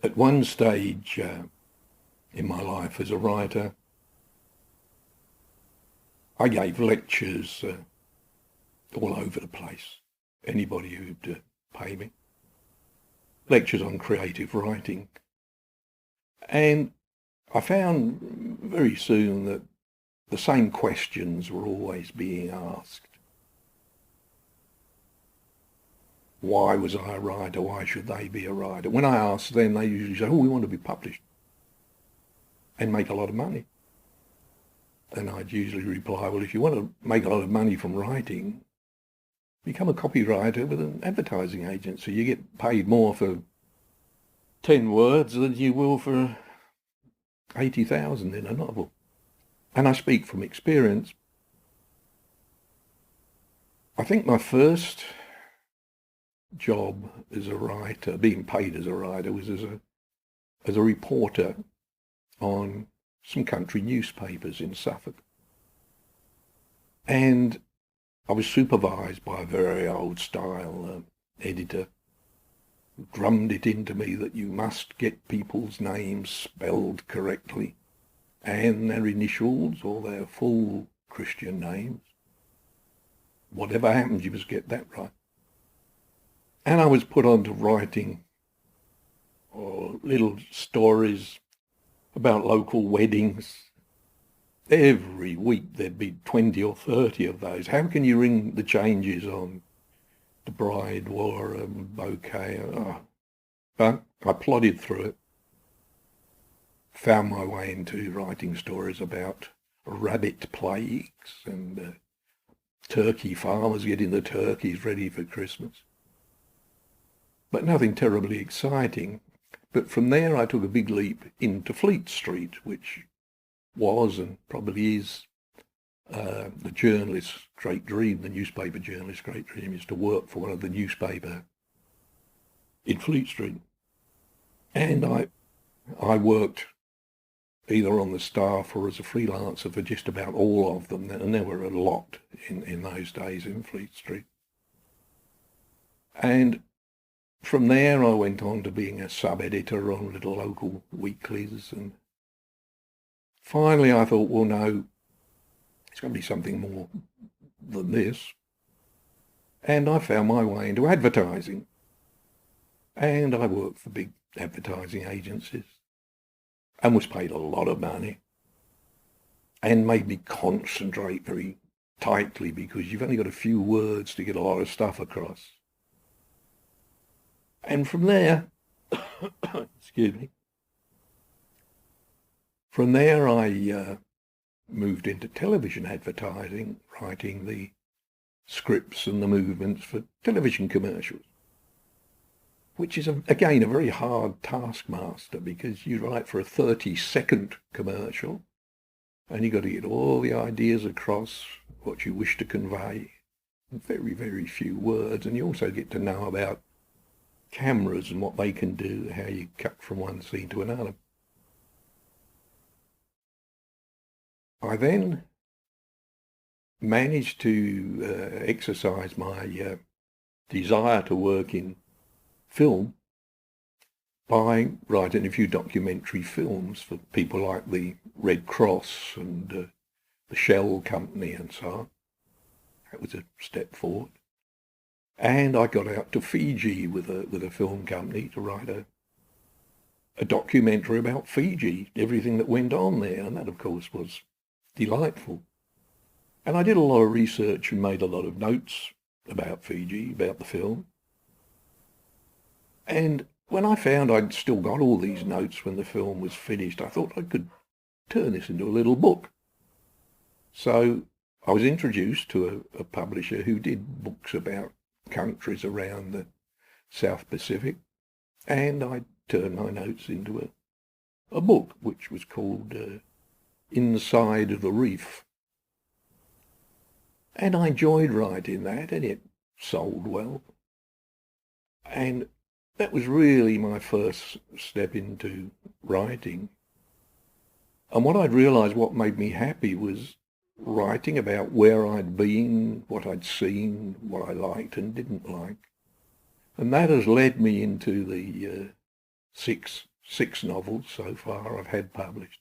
At one stage in my life as a writer, I gave lectures all over the place. Anybody who'd pay me. Lectures on creative writing. And I found very soon that the same questions were always being asked. Why was I a writer? Why should they be a writer? When I asked them, they usually say, oh, we want to be published and make a lot of money. And I'd usually reply, well, if you want to make a lot of money from writing, become a copywriter with an advertising agency. You get paid more for 10 words than you will for 80,000 in a novel. And I speak from experience. I think my first job as a writer, being paid as a writer, was as a reporter on some country newspapers in Suffolk. And I was supervised by a very old-style editor who drummed it into me that you must get people's names spelled correctly and their initials or their full Christian names. Whatever happens, you must get that right. And I was put on to writing little stories about local weddings. Every week there'd be 20 or 30 of those. How can you ring the changes on the bride wore a bouquet? But I plodded through it, found my way into writing stories about rabbit plagues and turkey farmers getting the turkeys ready for Christmas. But nothing terribly exciting. But from there I took a big leap into Fleet Street, which was and probably is the journalist's great dream, the newspaper journalist's great dream, is to work for one of the newspaper in Fleet Street. And I worked either on the staff or as a freelancer for just about all of them, and there were a lot in those days in Fleet Street. And from there I went on to being a sub-editor on little local weeklies, and finally I thought, well, no, it's going to be something more than this. And I found my way into advertising. And I worked for big advertising agencies and was paid a lot of money and made me concentrate very tightly because you've only got a few words to get a lot of stuff across. And from there, excuse me, from there I moved into television advertising, writing the scripts and the movements for television commercials, which is, again, a very hard taskmaster because you write for a 30-second commercial and you've got to get all the ideas across, what you wish to convey, in very, very few words. And you also get to know about cameras and what they can do, how you cut from one scene to another. I then managed to exercise my desire to work in film by writing a few documentary films for people like the Red Cross and the Shell Company and so on. That was a step forward. And I got out to Fiji with a film company to write a documentary about Fiji, everything that went on there, and that of course was delightful. And I did a lot of research and made a lot of notes about Fiji, about the film. And when I found I'd still got all these notes when the film was finished, I thought I could turn this into a little book. So I was introduced to a publisher who did books about countries around the South Pacific, and I turned my notes into a book which was called Inside the Reef. And I enjoyed writing that, and it sold well. And that was really my first step into writing. And what I'd realised, what made me happy, was writing about where I'd been, what I'd seen, what I liked and didn't like. And that has led me into the 6 6 novels so far I've had published,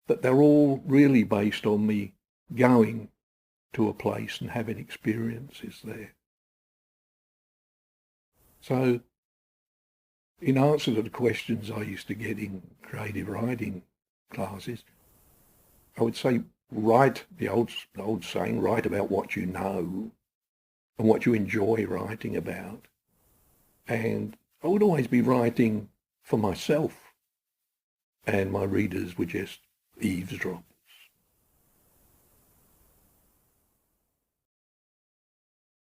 but they're all really based on me going to a place and having experiences there. So, in answer to the questions I used to get in creative writing classes, I would say write, the old saying, write about what you know and what you enjoy writing about. And I would always be writing for myself, and my readers would just eavesdrop.